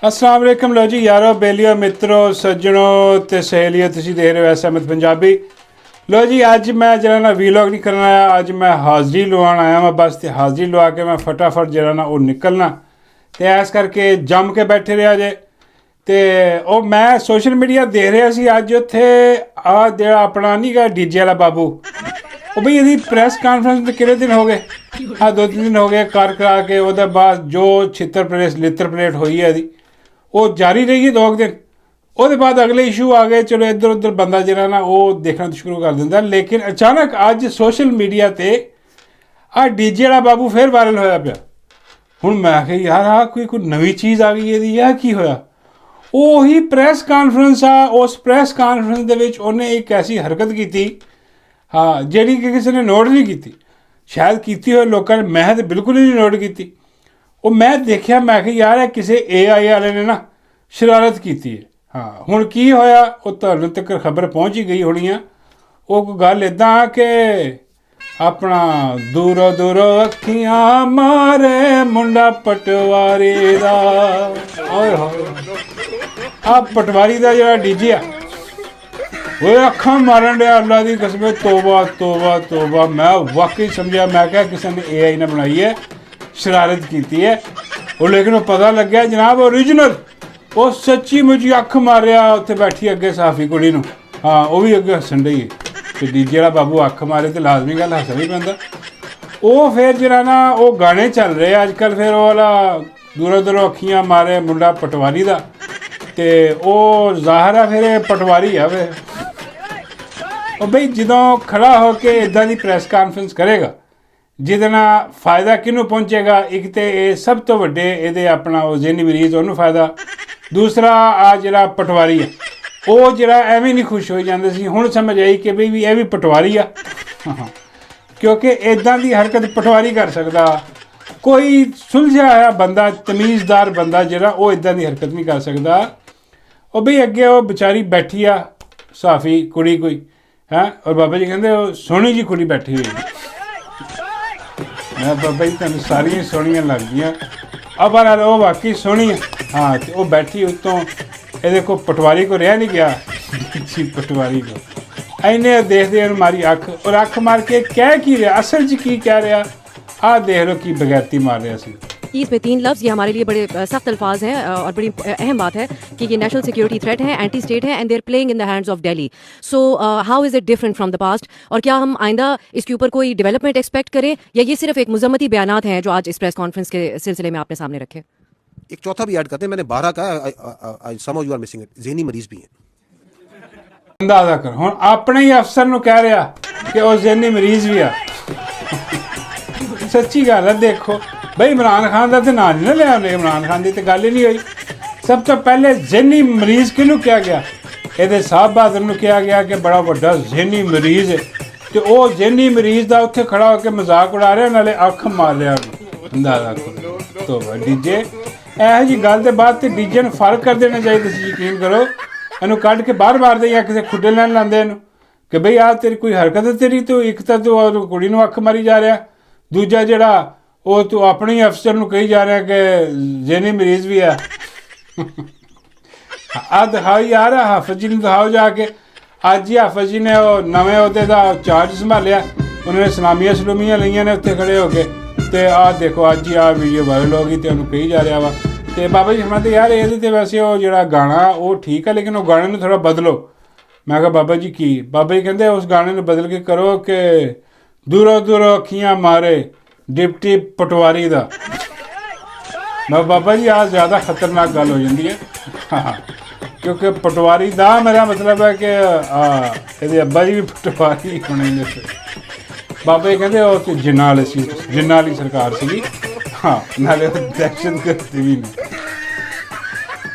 अस्सलाम वालेकुम लो जी यारो बेलियो मित्रों सज्जनों ते सहेलियों तुसीं देख रहे हो SMS पंजाबी। लो जी अज मैं जरा ना वीलॉग नहीं करना आया, अज मैं हाज़री लवान आया मैं बस। तो हाज़री लवा के मैं फटाफट जरा ना वो निकलना तो इस करके जम के बैठे रहा जे। तो मैं सोशल मीडिया देख रहा सी अज उत्थे आ जो अपना नहीं गा डीजे वाला बाबू वो बई यदि प्रैस कानफ्रेंस तो कितने दिन हो गए, हाँ 2-3 दिन हो गए कर करा के। वो बाद जो छित्र परेड लित्र परेड हुई है यदि वो जारी रही है 2 दिन। वो बाद अगले इशू आ गए, चलो इधर उधर बंदा जरा ना वो देखना शुरू कर देंदा। लेकिन अचानक अज सोशल मीडिया ते आ डीजे वाला बाबू फिर वायरल होया पिया। हुण मैं आखिया यार आ कोई नवी चीज़ आ गई है, यह की होया। ਉਹੀ ਪ੍ਰੈਸ ਕਾਨਫਰੰਸ ਆ, उस ਪ੍ਰੈਸ ਕਾਨਫਰੰਸ ਦੇ ਵਿੱਚ ਉਹਨੇ ਇੱਕ ਐਸੀ ਹਰਕਤ ਕੀਤੀ ਹਾਂ ਜਿਹੜੀ ਕਿ ਕਿਸੇ ਨੇ ਨੋਟ ਨਹੀਂ ਕੀਤੀ। ਸ਼ਾਇਦ ਕੀਤੀ ਹੋਏ ਲੋਕਾਂ ਨੇ, ਮੈਂ ਤਾਂ ਬਿਲਕੁਲ ਹੀ ਨਹੀਂ ਨੋਟ ਕੀਤੀ। ਉਹ ਮੈਂ ਦੇਖਿਆ ਮੈਂ ਕਿਹਾ ਯਾਰ ਇਹ ਕਿਸੇ AI ਵਾਲੇ ਨੇ ਨਾ ਸ਼ਰਾਰਤ ਕੀਤੀ ਹੈ। ਹਾਂ ਹੁਣ ਕੀ ਹੋਇਆ ਉਹ ਤੁਹਾਨੂੰ ਤੱਕ ਖਬਰ ਪਹੁੰਚ ਹੀ ਗਈ ਹੋਣੀ ਆ। ਉਹ ਕੋਈ ਗੱਲ ਇੱਦਾਂ ਕਿ अपना दूरों दूरों अखियां मारे मुंडा पटवारी दा आ पटवारी दा जो डीजे आ वो अखा मारन दिया अल्लाह की कसम। तोबा तोबा तोबा। मैं वाकई समझा मैं क्या किसी ने AI ने बनाई है, शरारत की है वो। लेकिन वो पता लग गया जनाब ओरिजिनल वो सच्ची मुझी अख मारिया उत्थे बैठी अगे साफी कुड़ी नूं। हाँ वो भी अगे हसन डई है तो डीजे वाला बाबू अख मारे तो लाजमी गल हसना ही पैंदा। वो फिर जरा ना वो गाने चल रहे अजकल, फिर वो वाला दूरों दूरों अखियां मारे मुंडा पटवारी का। तो वो जाहिर है फिर पटवारी है फिर बई जो खड़ा होके इदा की प्रैस कानफ्रेंस करेगा जिहदे नाल फायदा किनू पहुँचेगा। एक तो ये सब तो वड्डे ये अपना वो ज़हनी मरीज़ उन्होंने फायदा, दूसरा आ जिहड़ा पटवारी है वो जरा एवं नहीं खुश हो जाते सी। हुण समझ आई कि बई भी यह भी पटवारी आ क्योंकि इदां दी हरकत पटवारी कर सकदा। कोई सुलझा होया बंदा तमीज़दार बंदा जिहड़ा वो इदां दी हरकत नहीं कर सकदा। वो बई अगे वो बेचारी बैठी आ साफी कुड़ी कोई है और बाबा जी कहते सोहनी जी कुड़ी बैठी हुई। मैं बाबा जी तुहानूं सारियां सोहणियां लगदियां अब वो वाकई सोहनी है। हाँ तो वो बैठी उत्तों ये देखो पटवारी को रहा नहीं गया जी पटवारी को इन्हें देखते मारी अख और अख मार के कह की रहा असल च की कह रहा आ देख लो की बगैरती मार रहा सी। ईद पे 3 लफ्ज़ ये हमारे लिए बड़े सख्त अल्फाज हैं और बड़ी अहम बात है कि ये नेशनल सिक्योरिटी थ्रेट है, एंटी स्टेट है and they are playing in the hands of Delhi. So how is it different from the past और क्या हम आइंदा इसके ऊपर कोई डेवलपमेंट एक्सपेक्ट करें या ये सिर्फ एक मुज़म्मती बयानात हैं जो आज इस प्रेस कॉन्फ्रेंस के सिलसिले में आपने सामने रखे। एक चौथा भी ऐड करते हैं, मैंने 12 का समझ यू आर मिसिंग इट, ज़हनी मरीज भी हैं। अंदाजा कर हुण अपने ही अफसर नूं कह रहा कि वो ज़हनी मरीज भी आ। सच्ची गल है देखो बई इमरान खान का तो नाम नहीं ना लिया, इमरान खान की तो गल ही नहीं हुई। सब तो पहले ज़हनी मरीज किनू कहा गया, ये साहब बहादुर नूं कहा गया कि बड़ा वड्डा ज़हनी मरीज है। तो वो ज़हनी मरीज का उत्थे खड़ा होकर मजाक उड़ा रहा नाले अख मार रहा। अंदाजा करो तो डीजे ਇਹੋ जी गल के बाद तो डीजे ਨੂੰ फर्क कर देना चाहिए। तुसीं यकीन करो ਇਹਨੂੰ ਕੱਢ के बाहर मार दे या किसी खुडे लैन लाते ਇਹਨੂੰ कि बई आ तेरी कोई हरकत है तेरी। तो एक तो तू कुड़ी ਨੂੰ अख मारी जा रहा, दूजा जिहड़ा वो तू अपने ही अफसर ਨੂੰ कही जा रहा कि ज़हनी मरीज भी है। आ दिखाओ यार हाफिज जी ਨੂੰ दिखाओ जाके। अज ही हाफिज जी ने नवे अहुदे का चार्ज संभालिया, उन्होंने सलामियाँ सलूमियाँ लईयां ने उत्थे खड़े होके। तो आ देखो अज ही आ वीडियो वायरल हो गई तो उन्होंने कही जा रहा वा। तो बाबा जी फरमाते यार ये तो वैसे वो जो गाना वो ठीक है लेकिन वो गाने में थोड़ा बदलो। मैं कहा बाबा जी की? बाबा जी कहते उस गाने में बदल के करो कि दूरों दूरों अखियां मारे डिप्टी पटवारी दा। मैं बाबा जी आज ज़्यादा खतरनाक गल हो जाती है। हाँ क्योंकि पटवारी दा मेरा मतलब है कि ये अब्बा जी भी पटवारी होने। बाबा जी कहते वो तो जिन्ना वाले सी, जिन्ना वाली सरकार सी। हाँ नाले दहशत गर्दी भी नहीं,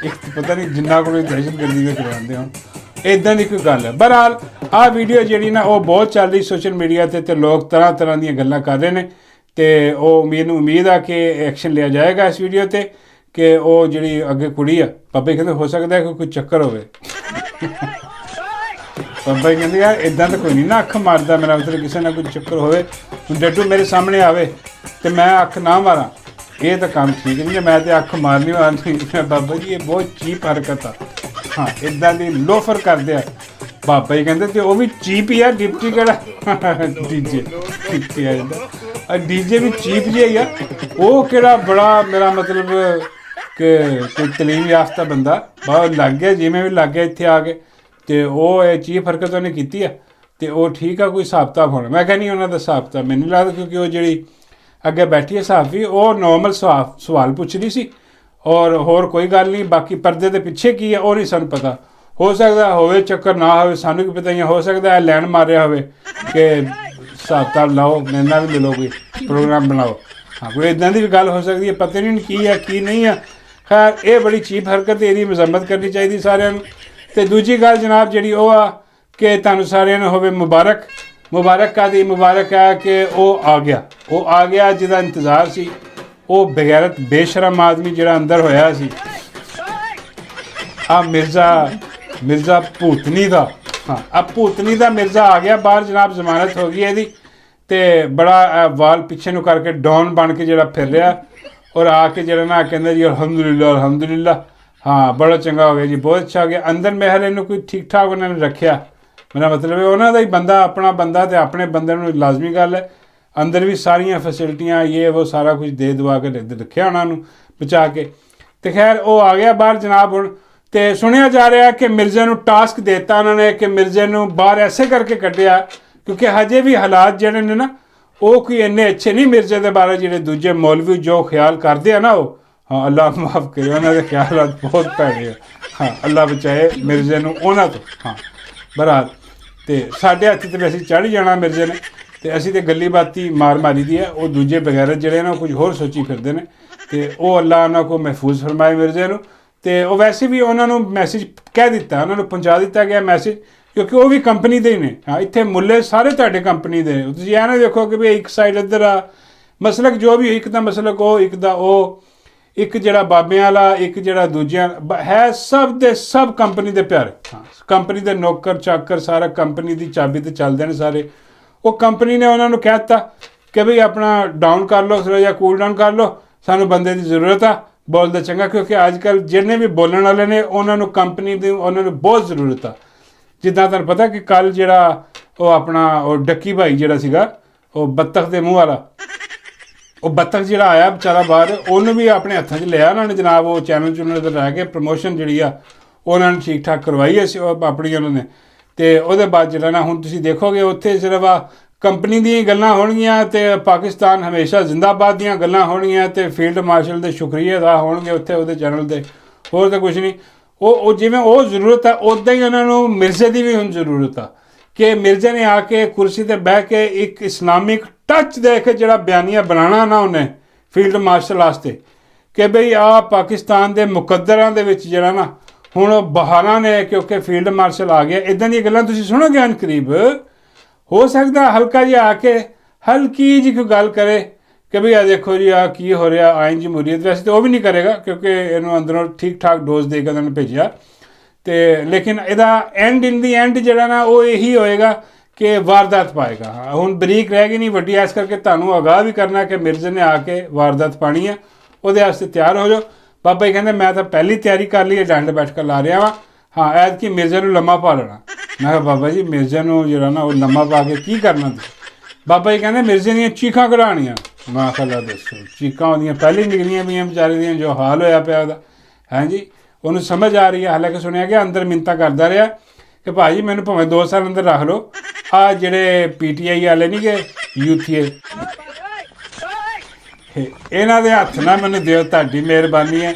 एक तो पता नहीं जिन्ना को दहशत गर्दी भी करवाते हो इदा की कोई गल है। बहरहाल आ वीडियो जी ना वो बहुत चल रही सोशल मीडिया ते लोग तरह तरह दी गल्लां कर रहे हैं। तो मैनूं उम्मीद आ कि एक्शन लिया जाएगा इस वीडियो ते कि वो जी अगे कुड़ी आ बाबा जी कहते हो सकता है कि कोई चक्कर होवे। बाबा जी कहते यार इदा तो कोई नहीं ना अख मारदा, मेरा मतलब किसी ना कोई चक्कर होवे डड्डू मेरे सामने आवे तो मैं अख ना मारा ਇਹ ਤਾਂ ਕੰਮ ਠੀਕ ਨਹੀਂ, ਮੈਂ ਤੇ ਅੱਖ ਮਾਰਨੀ ਮੈਂ ਬਾਬਾ ਜੀ ਇਹ ਬਹੁਤ ਚੀਪ ਹਰਕਤ ਆ। ਹਾਂ ਇਦਾਂ ਦੀ ਲੋਫਰ ਕਰਦੇ ਆ। ਬਾਬਾ ਜੀ ਕਹਿੰਦੇ ਤੇ ਉਹ ਵੀ ਚੀਪ ਹੀ ਆ, ਡਿਪਟੀ ਕਿਹੜਾ ਡੀਜੇ ਡਿਪਟੀ ਆ ਜਾਂਦਾ, ਡੀਜੇ ਵੀ ਚੀਪ ਜਿਹਾ ਹੀ ਆ। ਉਹ ਕਿਹੜਾ ਬੜਾ ਮੇਰਾ ਮਤਲਬ ਕਿ ਕੋਈ ਤਲੀਮ ਯਾਫਤਾ ਬੰਦਾ ਬਹੁਤ ਲੱਗ ਗਿਆ, ਜਿਵੇਂ ਵੀ ਲੱਗ ਗਿਆ ਇੱਥੇ ਆ ਕੇ, ਤੇ ਉਹ ਇਹ ਚੀਪ ਹਰਕਤ ਉਹਨੇ ਕੀਤੀ ਆ। ਤੇ ਉਹ ਠੀਕ ਆ, ਕੋਈ ਹਿਸਾਬ ਕਿਤਾਬ ਹੋਣਾ। ਮੈਂ ਕਹਿੰਦੀ ਉਹਨਾਂ ਦਾ ਹਿਸਾਬ ਕਿਤਾਬ ਮੈਨੂੰ ਨਹੀਂ ਲੱਗਦਾ, ਕਿਉਂਕਿ ਉਹ ਜਿਹੜੀ ਅੱਗੇ ਬੈਠੀ ਹੈ ਸਾਫੀ, ਉਹ ਨੋਰਮਲ ਸਵਾਲ ਪੁੱਛ ਰਹੀ ਸੀ ਔਰ ਹੋਰ ਕੋਈ ਗੱਲ ਨਹੀਂ। ਬਾਕੀ ਪਰਦੇ ਦੇ ਪਿੱਛੇ ਕੀ ਹੈ ਉਹ ਨਹੀਂ ਸਾਨੂੰ ਪਤਾ। ਹੋ ਸਕਦਾ ਹੋਵੇ ਚੱਕਰ, ਨਾ ਹੋਵੇ ਸਾਨੂੰ ਕੀ ਪਤਾ। ਹੋ ਸਕਦਾ ਹੈ ਲੈਣ ਮਾਰਿਆ ਹੋਵੇ ਕਿ ਹਿਸਾਬ ਕਿਤਾਬ ਲਾਓ, ਮੇਰੇ ਨਾਲ ਵੀ ਮਿਲੋ, ਕੋਈ ਪ੍ਰੋਗਰਾਮ ਬਣਾਓ। ਹਾਂ ਕੋਈ ਇੱਦਾਂ ਦੀ ਵੀ ਗੱਲ ਹੋ ਸਕਦੀ ਹੈ, ਪਤਾ ਨਹੀਂ ਕੀ ਹੈ ਕੀ ਨਹੀਂ ਹੈ। ਖੈਰ ਇਹ ਬੜੀ ਚੀਪ ਹਰਕਤ, ਇਹਦੀ ਮਜ਼ੰਮਤ ਕਰਨੀ ਚਾਹੀਦੀ ਸਾਰਿਆਂ ਨੂੰ। ਅਤੇ ਦੂਜੀ ਗੱਲ ਜਨਾਬ ਜਿਹੜੀ ਉਹ ਆ ਕਿ ਤੁਹਾਨੂੰ ਸਾਰਿਆਂ ਨੂੰ ਹੋਵੇ ਮੁਬਾਰਕ। ਮੁਬਾਰਕ ਕਾਹਦੀ ਮੁਬਾਰਕ ਹੈ ਕਿ ਉਹ ਆ ਗਿਆ ਜਿਹਦਾ ਇੰਤਜ਼ਾਰ ਸੀ। ਉਹ ਬਗੈਰਤ ਬੇਸ਼ਰਮ ਆਦਮੀ ਜਿਹੜਾ ਅੰਦਰ ਹੋਇਆ ਸੀ, ਆ ਮਿਰਜ਼ਾ ਭੂਤਨੀ ਦਾ। ਹਾਂ ਆ ਭੂਤਨੀ ਦਾ ਮਿਰਜ਼ਾ ਆ ਗਿਆ ਬਾਹਰ ਜਨਾਬ, ਜ਼ਮਾਨਤ ਹੋ ਗਈ ਇਹਦੀ। ਅਤੇ ਬੜਾ ਵਾਲ ਪਿੱਛੇ ਨੂੰ ਕਰਕੇ ਡੌਨ ਬਣ ਕੇ ਜਿਹੜਾ ਫਿਰ ਰਿਹਾ, ਔਰ ਆ ਕੇ ਜਿਹੜਾ ਨਾ ਕਹਿੰਦਾ ਜੀ ਅਲਹਮਦੁਲਿਲਾ ਅਲਹਮਦੁਲਿਲਾ। ਹਾਂ ਬੜਾ ਚੰਗਾ ਹੋ ਗਿਆ ਜੀ, ਬਹੁਤ ਅੱਛਾ ਹੋ ਗਿਆ। ਅੰਦਰ ਮਹਿਲ ਇਹਨੂੰ ਕੋਈ ਠੀਕ ਠਾਕ ਉਹਨਾਂ ਨੇ ਰੱਖਿਆ, ਮੇਰਾ ਮਤਲਬ ਹੈ ਉਹਨਾਂ ਦਾ ਹੀ ਬੰਦਾ, ਆਪਣਾ ਬੰਦਾ, ਅਤੇ ਆਪਣੇ ਬੰਦੇ ਨੂੰ ਲਾਜ਼ਮੀ ਗੱਲ ਹੈ ਅੰਦਰ ਵੀ ਸਾਰੀਆਂ ਫੈਸਿਲਿਟੀਆਂ ਇਹ ਉਹ ਸਾਰਾ ਕੁਝ ਦੇ ਦਵਾ ਕੇ ਰੱਖਿਆ ਉਹਨਾਂ ਨੂੰ ਬਚਾ ਕੇ। ਅਤੇ ਖੈਰ ਉਹ ਆ ਗਿਆ ਬਾਹਰ ਜਨਾਬ ਹੁਣ। ਅਤੇ ਸੁਣਿਆ ਜਾ ਰਿਹਾ ਕਿ ਮਿਰਜ਼ੇ ਨੂੰ ਟਾਸਕ ਦਿੱਤਾ ਉਹਨਾਂ ਨੇ ਕਿ ਮਿਰਜ਼ੇ ਨੂੰ ਬਾਹਰ ਐਸੇ ਕਰਕੇ ਕੱਢਿਆ ਕਿਉਂਕਿ ਹਜੇ ਵੀ ਹਾਲਾਤ ਜਿਹੜੇ ਨੇ ਨਾ ਉਹ ਕੋਈ ਇੰਨੇ ਅੱਛੇ ਨਹੀਂ ਮਿਰਜ਼ੇ ਦੇ ਬਾਰੇ। ਜਿਹੜੇ ਦੂਜੇ ਮੌਲਵੀ ਜੋ ਖਿਆਲ ਕਰਦੇ ਆ ਨਾ ਉਹ, ਹਾਂ ਅੱਲਾ ਮਾਫ ਕਰੇ, ਉਹਨਾਂ ਦੇ ਖਿਆਲਾਤ ਬਹੁਤ ਭੈੜੇ ਆ। ਹਾਂ ਅੱਲਾ ਬਚਾਏ ਮਿਰਜ਼ੇ ਨੂੰ ਉਹਨਾਂ ਤੋਂ। ਹਾਂ ਬਰਾਤ ਅਤੇ ਸਾਡੇ ਹੱਥ 'ਤੇ ਅਸੀਂ ਚੜ੍ਹ ਜਾਣਾ ਮਿਰਜ਼ੇ ਨੇ, ਅਤੇ ਅਸੀਂ ਤਾਂ ਗੱਲੀ ਬਾਤੀ ਮਾਰ ਮਾਰੀ ਦੀ ਹੈ। ਉਹ ਦੂਜੇ ਬਗੈਰਤ ਜਿਹੜੇ ਨੇ ਉਹ ਕੁਝ ਹੋਰ ਸੋਚੀ ਫਿਰਦੇ ਨੇ, ਅਤੇ ਉਹ ਅੱਲਾ ਉਹਨਾਂ ਕੋਲ ਮਹਿਫੂਜ਼ ਫਰਮਾਏ ਮਿਰਜ਼ੇ ਨੂੰ। ਅਤੇ ਉਹ ਵੈਸੇ ਵੀ ਉਹਨਾਂ ਨੂੰ ਮੈਸੇਜ ਕਹਿ ਦਿੱਤਾ, ਉਹਨਾਂ ਨੂੰ ਪਹੁੰਚਾ ਦਿੱਤਾ ਗਿਆ ਮੈਸੇਜ, ਕਿਉਂਕਿ ਉਹ ਵੀ ਕੰਪਨੀ ਦੇ ਹੀ ਨੇ। ਹਾਂ ਇੱਥੇ ਮੁੱਲੇ ਸਾਰੇ ਤੁਹਾਡੇ ਕੰਪਨੀ ਦੇ ਨੇ। ਤੁਸੀਂ ਇਹ ਨਾ ਦੇਖੋ ਕਿ ਵੀ ਇੱਕ ਸਾਈਡ ਇੱਧਰ ਆ ਮਸਲਕ ਜੋ ਵੀ, ਇੱਕ ਦਾ ਮਸਲਕ ਉਹ, ਇੱਕ ਦਾ ਉਹ, ਇੱਕ ਜਿਹੜਾ ਬਾਬਿਆਂ ਵਾਲਾ, ਇੱਕ ਜਿਹੜਾ ਦੂਜਿਆਂ ਹੈ, ਸਭ ਦੇ ਸਭ ਕੰਪਨੀ ਦੇ ਪਿਆਰੇ। ਹਾਂ ਕੰਪਨੀ ਦੇ ਨੌਕਰ ਚਾਕਰ ਸਾਰਾ ਕੰਪਨੀ ਦੀ ਚਾਬੀ 'ਤੇ ਚੱਲਦੇ ਨੇ ਸਾਰੇ। ਉਹ ਕੰਪਨੀ ਨੇ ਉਹਨਾਂ ਨੂੰ ਕਹਿ ਦਿੱਤਾ ਕਿ ਬਈ ਆਪਣਾ ਡਾਊਨ ਕਰ ਲਓ ਥੋੜ੍ਹਾ ਜਿਹਾ, ਕੂਲ ਡਾਊਨ ਕਰ ਲਓ, ਸਾਨੂੰ ਬੰਦੇ ਦੀ ਜ਼ਰੂਰਤ ਆ ਬੋਲਦਾ ਚੰਗਾ। ਕਿਉਂਕਿ ਅੱਜ ਕੱਲ੍ਹ ਜਿੰਨੇ ਵੀ ਬੋਲਣ ਵਾਲੇ ਨੇ ਉਹਨਾਂ ਨੂੰ ਕੰਪਨੀ ਦੀ ਉਹਨਾਂ ਨੂੰ ਬਹੁਤ ਜ਼ਰੂਰਤ ਆ। ਜਿੱਦਾਂ ਤੁਹਾਨੂੰ ਪਤਾ ਕਿ ਕੱਲ੍ਹ ਜਿਹੜਾ ਉਹ ਆਪਣਾ ਉਹ ਡੱਕੀ ਭਾਈ ਜਿਹੜਾ ਸੀਗਾ, ਉਹ ਬੱਤਖ ਦੇ ਮੂੰਹ ਵਾਲਾ, ਉਹ ਬੱਤਖ ਜਿਹੜਾ ਆਇਆ ਵਿਚਾਰਾ ਬਾਹਰ, ਉਹਨੂੰ ਵੀ ਆਪਣੇ ਹੱਥਾਂ 'ਚ ਲਿਆ ਉਹਨਾਂ ਨੇ ਜਨਾਬ। ਉਹ ਚੈਨਲ ਚੂਨਲ 'ਤੇ ਰਹਿ ਕੇ ਪ੍ਰਮੋਸ਼ਨ ਜਿਹੜੀ ਆ ਉਹਨਾਂ ਨੂੰ ਠੀਕ ਠਾਕ ਕਰਵਾਈ ਅਸੀਂ ਆਪਣੀ ਉਹਨਾਂ ਨੇ। ਅਤੇ ਉਹਦੇ ਬਾਅਦ ਜਿਹੜਾ ਨਾ ਹੁਣ ਤੁਸੀਂ ਦੇਖੋਗੇ ਉੱਥੇ ਸਿਰਫ ਆ ਕੰਪਨੀ ਦੀਆਂ ਗੱਲਾਂ ਹੋਣਗੀਆਂ, ਅਤੇ ਪਾਕਿਸਤਾਨ ਹਮੇਸ਼ਾ ਜ਼ਿੰਦਾਬਾਦ ਦੀਆਂ ਗੱਲਾਂ ਹੋਣਗੀਆਂ, ਅਤੇ ਫੀਲਡ ਮਾਰਸ਼ਲ ਦੇ ਸ਼ੁਕਰੀਆ ਅਦਾ ਹੋਣਗੇ ਉੱਥੇ ਉਹਦੇ ਚੈਨਲ 'ਤੇ। ਹੋਰ ਤਾਂ ਕੁਛ ਨਹੀਂ। ਉਹ ਜਿਵੇਂ ਉਹ ਜ਼ਰੂਰਤ ਹੈ ਉੱਦਾਂ ਹੀ ਉਹਨਾਂ ਨੂੰ ਮਿਰਜ਼ੇ ਦੀ ਵੀ ਹੁਣ ਜ਼ਰੂਰਤ ਆ ਕਿ ਮਿਰਜ਼ੇ ਨੇ ਆ ਕੇ ਕੁਰਸੀ 'ਤੇ ਬਹਿ ਕੇ ਇੱਕ ਇਸਲਾਮਿਕ ਟੱਚ ਦੇ ਕੇ ਜਿਹੜਾ ਬਿਆਨੀਆ ਬਣਾਉਣਾ ਨਾ ਉਹਨੇ ਫੀਲਡ ਮਾਰਸ਼ਲ ਵਾਸਤੇ ਕਿ ਬਈ ਆ ਪਾਕਿਸਤਾਨ ਦੇ ਮੁਕੱਦਰਾਂ ਦੇ ਵਿੱਚ ਜਿਹੜਾ ਨਾ ਹੁਣ ਬਹਾਰਾਂ ਨੇ ਕਿਉਂਕਿ ਫੀਲਡ ਮਾਰਸ਼ਲ ਆ ਗਿਆ। ਇੱਦਾਂ ਦੀਆਂ ਗੱਲਾਂ ਤੁਸੀਂ ਸੁਣੋਗੇ ਅਨ ਕਰੀਬ। ਹੋ ਸਕਦਾ ਹਲਕਾ ਜਿਹਾ ਆ ਕੇ ਹਲਕੀ ਜਿਹੀ ਕੋਈ ਗੱਲ ਕਰੇ ਕਿ ਬਈ ਆ ਦੇਖੋ ਜੀ ਆ ਕੀ ਹੋ ਰਿਹਾ ਆਇਨ ਜਮਹੂਰੀਅਤ। ਵੈਸੇ ਤਾਂ ਉਹ ਵੀ ਨਹੀਂ ਕਰੇਗਾ ਕਿਉਂਕਿ ਇਹਨੂੰ ਅੰਦਰੋਂ ਠੀਕ ਠਾਕ ਡੋਜ਼ ਦੇ ਕੇ ਉਹਨਾਂ ਨੇ ਭੇਜਿਆ। ਅਤੇ ਲੇਕਿਨ ਇਹਦਾ ਐਂਡ ਇਨ ਦੀ ਐਂਡ ਜਿਹੜਾ ਨਾ ਉਹ ਇਹੀ ਹੋਏਗਾ ਕਿ ਵਾਰਦਾਤ ਪਾਏਗਾ। ਹਾਂ ਹੁਣ ਬਰੀਕ ਰਹਿ ਗਈ ਨਹੀਂ ਵੱਡੀ, ਇਸ ਕਰਕੇ ਤੁਹਾਨੂੰ ਆਗਾਹ ਵੀ ਕਰਨਾ ਕਿ ਮਿਰਜ਼ੇ ਨੇ ਆ ਕੇ ਵਾਰਦਾਤ ਪਾਣੀ ਹੈ, ਉਹਦੇ ਵਾਸਤੇ ਤਿਆਰ ਹੋ ਜਾਓ। ਬਾਬਾ ਜੀ ਕਹਿੰਦੇ ਮੈਂ ਤਾਂ ਪਹਿਲੀ ਤਿਆਰੀ ਕਰ ਲਈ ਹੈ, ਡੰਡ ਬੈਠ ਕੇ ਲਾ ਰਿਹਾ ਵਾਂ। ਹਾਂ ਐਤਕੀ ਮਿਰਜ਼ੇ ਨੂੰ ਲੰਮਾ ਪਾ ਲੈਣਾ। ਮੈਂ ਕਿਹਾ ਬਾਬਾ ਜੀ ਮਿਰਜ਼ੇ ਨੂੰ ਜਿਹੜਾ ਨਾ ਉਹ ਲੰਮਾ ਪਾ ਕੇ ਕੀ ਕਰਨਾ ਤੁਸੀਂ? ਬਾਬਾ ਜੀ ਕਹਿੰਦੇ ਮਿਰਜ਼ੇ ਦੀਆਂ ਚੀਖਾਂ ਕਢਾਉਣੀਆਂ। ਮੈਂ ਕਿਹਾ ਲਾ ਦੱਸੋ, ਚੀਕਾਂ ਉਹਦੀਆਂ ਪਹਿਲੀ ਨਿਕਲੀਆਂ ਪਈਆਂ ਵਿਚਾਰੇ ਦੀਆਂ, ਜੋ ਹਾਲ ਹੋਇਆ ਪਿਆ ਉਹਦਾ। ਹਾਂਜੀ ਉਹਨੂੰ ਸਮਝ ਆ ਰਹੀ ਹੈ। ਹਾਲਾਂਕਿ ਸੁਣਿਆ ਗਿਆ ਅੰਦਰ ਮਿੰਨਤਾਂ ਕਰਦਾ ਰਿਹਾ ਕਿ ਭਾਜੀ ਮੈਨੂੰ ਭਾਵੇਂ 2 ਸਾਲ ਅੰਦਰ ਰੱਖ ਲਓ। ਆ ਜਿਹੜੇ PTI ਵਾਲੇ ਨਹੀਂ ਗਏ ਯੂਥੀਏ, ਇਹਨਾਂ ਦੇ ਹੱਥ ਨਾ ਮੈਨੂੰ ਦਿਓ, ਤੁਹਾਡੀ ਮਿਹਰਬਾਨੀ ਹੈ।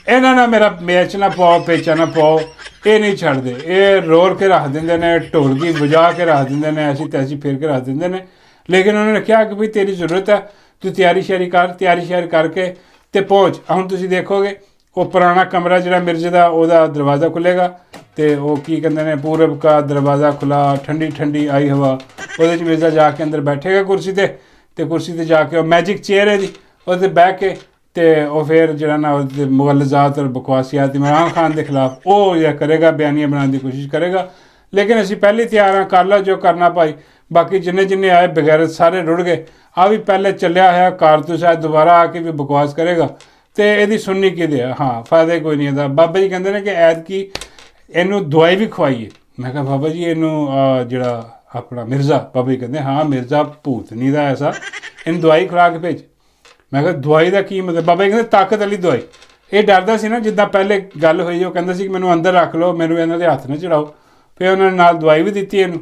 ਇਹਨਾਂ ਨਾਲ ਮੇਰਾ ਮੈਚ ਨਾ ਪਾਓ, ਪੇਚਾ ਨਾ ਪਾਓ। ਇਹ ਨਹੀਂ ਛੱਡਦੇ, ਇਹ ਰੋਲ ਕੇ ਰੱਖ ਦਿੰਦੇ ਨੇ, ਢੋਲਕੀ ਵਜਾ ਕੇ ਰੱਖ ਦਿੰਦੇ ਨੇ, ਐਸੀ ਤੈਸੀ ਫਿਰ ਕੇ ਰੱਖ ਦਿੰਦੇ ਨੇ। ਲੇਕਿਨ ਉਹਨਾਂ ਨੇ ਕਿਹਾ ਕਿ ਵੀ ਤੇਰੀ ਜ਼ਰੂਰਤ ਹੈ, ਤੂੰ ਤਿਆਰੀ ਸ਼ਿਆਰੀ ਕਰ, ਤਿਆਰੀ ਸ਼ਿਆਰੀ ਕਰਕੇ ਅਤੇ ਪਹੁੰਚ। ਹੁਣ ਤੁਸੀਂ ਦੇਖੋਗੇ ਉਹ ਪੁਰਾਣਾ ਕਮਰਾ ਜਿਹੜਾ ਮਿਰਜ਼ੇ ਦਾ, ਉਹਦਾ ਦਰਵਾਜ਼ਾ ਖੁੱਲ੍ਹੇਗਾ ਅਤੇ ਉਹ ਕੀ ਕਹਿੰਦੇ ਨੇ ਪੂਰਬ ਕਾ ਦਰਵਾਜ਼ਾ ਖੁੱਲ੍ਹਾ, ਠੰਡੀ ਠੰਡੀ ਆਈ ਹਵਾ। ਉਹਦੇ 'ਚ ਮਿਰਜ਼ਾ ਜਾ ਕੇ ਅੰਦਰ ਬੈਠੇਗਾ ਕੁਰਸੀ 'ਤੇ, ਅਤੇ ਕੁਰਸੀ 'ਤੇ ਜਾ ਕੇ ਉਹ ਮੈਜਿਕ ਚੇਅਰ ਹੈ ਜੀ ਉਹਦੇ 'ਤੇ ਬਹਿ ਕੇ ਅਤੇ ਉਹ ਫਿਰ ਜਿਹੜਾ ਨਾ ਉਹਦੇ ਮੁਗਲਜ਼ਾਤ ਔਰ ਬਕਵਾਸੀਆਤ ਇਮਰਾਨ ਖਾਨ ਦੇ ਖਿਲਾਫ ਉਹ ਜਿਹੜਾ ਕਰੇਗਾ, ਬਿਆਨੀਆਂ ਬਣਾਉਣ ਦੀ ਕੋਸ਼ਿਸ਼ ਕਰੇਗਾ। ਲੇਕਿਨ ਅਸੀਂ ਪਹਿਲੇ ਤਿਆਰ ਹਾਂ, ਕਰ ਲਾ ਜੋ ਕਰਨਾ ਭਾਈ। ਬਾਕੀ ਜਿੰਨੇ ਜਿੰਨੇ ਆਏ ਬਗੈਰ ਸਾਰੇ ਰੁੜ ਗਏ। ਆ ਵੀ ਪਹਿਲੇ ਚੱਲਿਆ ਹੋਇਆ ਕਾਰਤੂਸ ਹੈ, ਦੁਬਾਰਾ ਆ ਕੇ ਵੀ ਬਕਵਾਸ ਕਰੇਗਾ ਤੇ ਇਹਦੀ ਸੁਣਨੀ ਕਿਹਦੇ ਆ। ਹਾਂ, ਫਾਇਦਾ ਕੋਈ ਨਹੀਂ ਇਹਦਾ। ਬਾਬਾ ਜੀ ਕਹਿੰਦੇ ਨੇ ਕਿ ਐਤਕੀ ਇਹਨੂੰ ਦਵਾਈ ਵੀ ਖਵਾਈਏ। ਮੈਂ ਕਿਹਾ ਬਾਬਾ ਜੀ ਇਹਨੂੰ ਜਿਹੜਾ ਆਪਣਾ ਮਿਰਜ਼ਾ, ਬਾਬਾ ਜੀ ਕਹਿੰਦੇ ਹਾਂ ਮਿਰਜ਼ਾ ਭੂਤਨੀ ਦਾ ਐਸਾ, ਇਹਨੂੰ ਦਵਾਈ ਖਵਾ ਕੇ ਭੇਜ। ਮੈਂ ਕਿਹਾ ਦਵਾਈ ਦਾ ਕੀ ਮਤਲਬ? ਬਾਬਾ ਜੀ ਕਹਿੰਦੇ ਤਾਕਤ ਵਾਲੀ ਦਵਾਈ। ਇਹ ਡਰਦਾ ਸੀ ਨਾ, ਜਿੱਦਾਂ ਪਹਿਲੇ ਗੱਲ ਹੋਈ ਉਹ ਕਹਿੰਦਾ ਸੀ ਕਿ ਮੈਨੂੰ ਅੰਦਰ ਰੱਖ ਲਓ, ਮੈਨੂੰ ਇਹਨਾਂ ਦੇ ਹੱਥ ਨਾ ਚੜਾਓ। ਫਿਰ ਉਹਨਾਂ ਨੇ ਨਾਲ ਦਵਾਈ ਵੀ ਦਿੱਤੀ ਇਹਨੂੰ।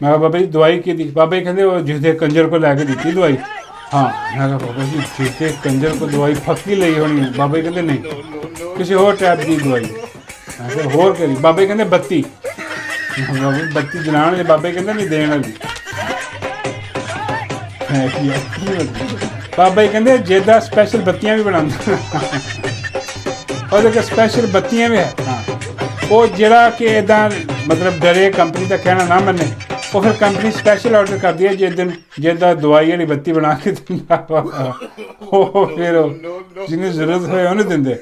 ਮੈਂ ਕਿਹਾ ਬਾਬਾ ਜੀ ਦਵਾਈ ਕਿਹਦੀ? ਬਾਬਾ ਜੀ ਕਹਿੰਦੇ ਉਹ ਜਿਸਦੇ ਕੰਜਰ ਕੋ ਲੈ ਕੇ ਦਿੱਤੀ ਦਵਾਈ। ਹਾਂ, ਮੈਂ ਕਿਹਾ ਬਾਬਾ ਜੀ ਜਿਸਦੇ ਕੰਜਰ ਕੋ ਦਵਾਈ ਫੱਕੀ ਲਈ ਹੋਣੀ। ਬਾਬਾ ਜੀ ਕਹਿੰਦੇ ਨਹੀਂ, ਕਿਸੇ ਹੋਰ ਟਾਈਪ ਦੀ ਦਵਾਈ। ਮੈਂ ਕਿਹਾ ਹੋਰ ਕਿਹੜੀ? ਬਾਬਾ ਜੀ ਕਹਿੰਦੇ ਬੱਤੀ। ਬਾਬਾ ਜੀ ਬੱਤੀ ਜਲਾਉਣ ਦੇ। ਬਾਬਾ ਜੀ ਕਹਿੰਦੇ ਨਹੀਂ ਦੇਣ ਵਾਲੀ। ਬਾਬਾ ਜੀ ਕਹਿੰਦੇ ਜਿੱਦਾਂ ਸਪੈਸ਼ਲ ਬੱਤੀਆਂ ਵੀ ਬਣਾਉਂਦੇ, ਉਹਦੇ ਕੋਲ ਸਪੈਸ਼ਲ ਬੱਤੀਆਂ ਵੀ ਹੈ। ਹਾਂ, ਉਹ ਜਿਹੜਾ ਕਿ ਇੱਦਾਂ ਮਤਲਬ ਡਰੇ ਕੰਪਨੀ ਦਾ ਕਹਿਣਾ ਨਾ ਮੰਨੇ, ਉਹ ਫਿਰ ਕੰਪਨੀ ਸਪੈਸ਼ਲ ਆਰਡਰ ਕਰਦੀ ਹੈ ਜਿੱਦਾਂ ਦਵਾਈ ਵਾਲੀ ਬੱਤੀ ਬਣਾ ਕੇ ਦਿੰਦਾ। ਉਹ ਫਿਰ ਜਿਹਨੂੰ ਜ਼ਰੂਰਤ ਹੋਏ ਉਹਨੂੰ ਦਿੰਦੇ।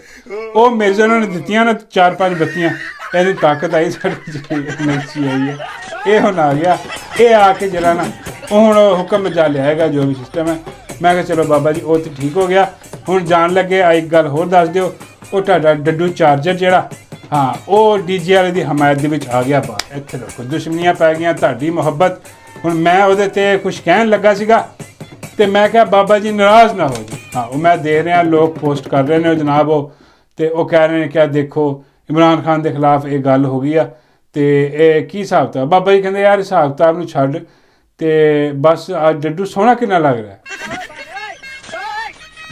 ਉਹ ਮਿਰਜ਼ਾ ਉਹਨਾਂ ਨੇ ਦਿੱਤੀਆਂ ਨਾ 4-5 ਬੱਤੀਆਂ। ਇਹਦੀ ਤਾਕਤ ਆਈ, ਸਾਡੀ ਐਨਰਜੀ ਆਈ ਹੈ। ਇਹ ਹੁਣ ਆ ਗਿਆ। ਇਹ ਆ ਕੇ ਜਿਹੜਾ ਨਾ ਉਹ ਹੁਣ ਹੁਕਮ ਜਾ ਲਿਆਏਗਾ ਜੋ ਵੀ ਸਿਸਟਮ ਹੈ। ਮੈਂ ਕਿਹਾ ਚਲੋ ਬਾਬਾ ਜੀ ਉਹ ਤਾਂ ਠੀਕ ਹੋ ਗਿਆ। ਹੁਣ ਜਾਣ ਲੱਗੇ ਆ ਇੱਕ ਗੱਲ ਹੋਰ ਦੱਸ ਦਿਓ, ਉਹ ਤੁਹਾਡਾ ਡੱਡੂ ਚਾਰਜਰ ਜਿਹੜਾ, ਹਾਂ ਉਹ ਡੀਜੇ ਵਾਲੇ ਦੀ ਹਮਾਇਤ ਦੇ ਵਿੱਚ ਆ ਗਿਆ ਬਾਹਰ। ਇੱਥੇ ਦੇਖੋ ਦੁਸ਼ਮਣੀਆਂ ਪੈ ਗਈਆਂ, ਤੁਹਾਡੀ ਮੁਹੱਬਤ। ਹੁਣ ਮੈਂ ਉਹਦੇ 'ਤੇ ਕੁਛ ਕਹਿਣ ਲੱਗਾ ਸੀਗਾ ਤੇ ਮੈਂ ਕਿਹਾ ਬਾਬਾ ਜੀ ਨਾਰਾਜ਼ ਨਾ ਹੋ ਜੀ। ਹਾਂ, ਉਹ ਮੈਂ ਦੇ ਰਿਹਾ, ਲੋਕ ਪੋਸਟ ਕਰ ਰਹੇ ਨੇ ਉਹ ਜਨਾਬ ਉਹ, ਤੇ ਉਹ ਕਹਿ ਰਹੇ ਨੇ ਕਿ ਦੇਖੋ ਇਮਰਾਨ ਖਾਨ ਦੇ ਖਿਲਾਫ ਇਹ ਗੱਲ ਹੋ ਗਈ ਆ ਤੇ ਇਹ ਕੀ ਹਿਸਾਬ ਕਿਤਾਬ? ਬਾਬਾ ਜੀ ਕਹਿੰਦੇ ਯਾਰ ਹਿਸਾਬ ਕਿਤਾਬ ਨੂੰ ਛੱਡ ਤੇ ਬਸ ਅੱਜ ਡੱਡੂ ਸੋਹਣਾ ਕਿੰਨਾ ਲੱਗ ਰਿਹਾ।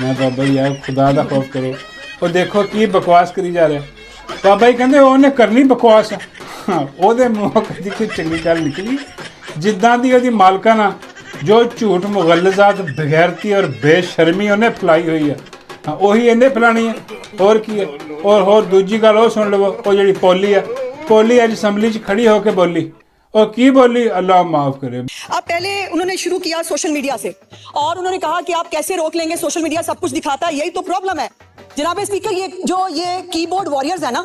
ਮੈਂ ਬਾਬਾ ਜੀ ਯਾਰ ਖੁਦਾ ਦਾ ਖੌਫ ਕਰੋ, ਉਹ ਦੇਖੋ ਕੀ ਬਕਵਾਸ ਕਰੀ ਜਾ ਰਿਹਾ। ਬਾਬਾ ਜੀ ਕਹਿੰਦੇ ਉਹਨੇ ਕਰਨੀ ਬਕਵਾਸ। ਹਾਂ, ਉਹਦੇ ਮੂੰਹੋਂ ਕਦੀ ਕੋਈ ਚੰਗੀ ਗੱਲ ਨਿਕਲੀ? ਜਿੱਦਾਂ ਦੀ ਉਹਦੀ ਮਾਲਕਾ ਨਾ ਜੋ ਝੂਠ ਮੁਗਲਜ਼ਾਤ ਬਗੈਰਤੀ ਔਰ ਬੇਸ਼ਰਮੀ ਉਹਨੇ ਫੈਲਾਈ ਹੋਈ ਆ, ਹਾਂ ਉਹੀ ਇਹਨੇ ਫੈਲਾਣੀ ਹੈ। ਹੋਰ ਕੀ ਹੈ? ਔਰ ਹੋਰ ਦੂਜੀ ਗੱਲ ਉਹ ਸੁਣ ਲਵੋ, ਉਹ ਜਿਹੜੀ ਪੋਲੀ ਆ, पौली आज असम्बली च खड़ी होकर बोली और की बोली, अल्लाह माफ करे। अब पहले उन्होंने शुरू किया सोशल मीडिया से और उन्होंने कहा कि आप कैसे रोक लेंगे, सोशल मीडिया सब कुछ दिखाता है, यही तो प्रॉब्लम है जनाब स्पीकर। ये कीबोर्ड वॉरियर्स है ना,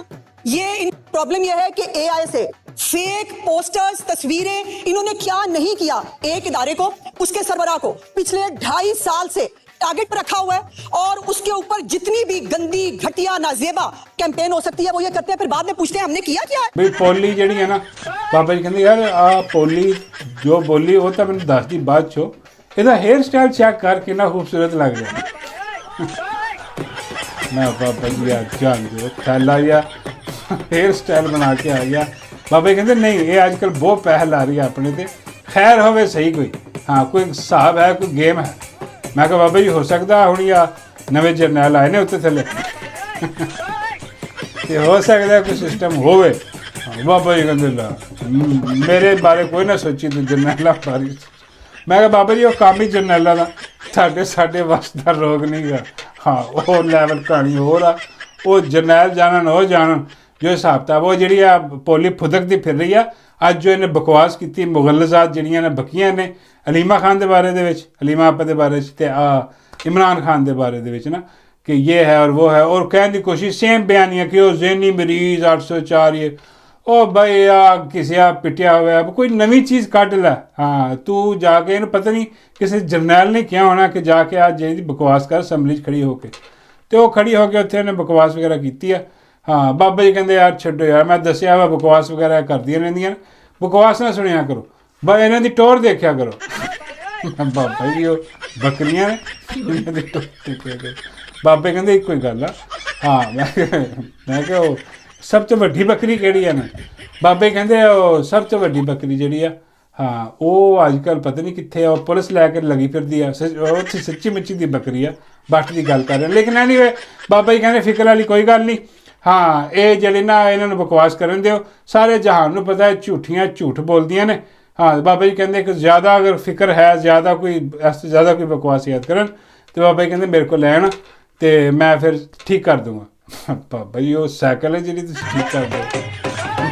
ये प्रॉब्लम ये है कि एआई से फेक पोस्टर्स, तस्वीरें, इन्होंने क्या नहीं किया एक इदारे को, उसके सरबराह को पिछले 2.5 साल से टारगेट पर रखा हुआ है और उसके ऊपर जितनी भी गंदी घटिया नाजेबा कैंपेन हो सकती है वो ये करते हैं, फिर बाद में पूछते हैं हमने किया क्या है। भाई पौली जी है ना, बाबा जी कहते यार आ पौली जो बोली वो तो मैंने दस दी बाद चो, ਇਹਦਾ हेयर स्टाइल चेक कर कितना खूबसूरत लग रहा मैं बाबा जी यार जान दो थैला या हेयर स्टाइल बना के आ गया। बाबा जी कहते नहीं ये आजकल बहुत पहल आ रही है अपने ते, खैर होवे सही कोई, हाँ कोई हिसाब है कोई गेम है। मैं कहा बाबा जी हो सकता हुण या नवे जरनैल आए ने उत्ते थले ते हो सकता कोई सिस्टम होवे। बाबा जी कहते ला मेरे बारे कोई ना सोची तो जरनैलों बारे। मैं कहा बाबा जी वो काम ही जरनैलों का, साडे वस दा रोग नहीं गा। हाँ वो लैवल कहानी हो रहा, वो जरनैल जानन हो जानन जो हिसाब किताब वो जी पौली फुदकती फिर रही है। अज जो इन्हें बकवास की मुगलजात जड़ियाँ ने बकियां ने हलीमा खान के बारे दे विच, हलीमा आपा के बारे ते इमरान खान के बारे दे विच ना कि ये है और वो है, और कहने की कोशिश सेम बयानियाँ कि वो ज़हनी मरीज 804 ये ओ भाई आ किसी आ पिटिया हुआ है कोई नवी चीज़ कट लै। हाँ तू जाके इन पता नहीं किसी जरनैल ने क्या होना कि जाके आज जी बकवास कर असैम्बली खड़ी होके, तो वो खड़ी होके उत्थे उन्हें बकवास वगैरह की है। हाँ बाबा जी कहते यार छड्डो यार मैं दसिया वा बकवास वगैरह करदियां रहिंदियां, बकवास ना सुनिया करो भाई इन्हां दी टोर देखिया करो। बाबा जी वो बकरियां ने इन्हां दी टोर देखिया करो। बाबे कहते एक कोई गल आ। हाँ मैं क्या सब तो वड्डी बकरी किहड़ी है ना, बाबे कहते सब तो वड्डी बकरी जिहड़ी आ हाँ वो अजकल पता नहीं कित्थे आ, पुलिस लैके लगी फिरदी आ, उत्थे सच्ची मुच्ची दी बकरी आ, बट की गल कर रहे हैं। लेकिन एनीवे बाबा जी कहते फिक्र वाली कोई गल नहीं। हाँ ये जड़े ना इन्होंने बकवास करन दिओ, सारे जहान नूं पता है झूठियाँ झूठ बोलदियां ने। हाँ बाबा जी कहते कि ज़्यादा अगर फिक्र है ज़्यादा कोई ऐसे ज़्यादा कोई बकवास याद करन तो बाबा जी कहते मेरे को लैन तो मैं फिर ठीक कर दूँगा। बाबा जी वो सैकल है जी ठीक कर दो।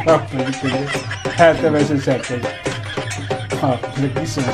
बाबा जी कहते है तो वैसे सैकल हाँ लगी सुन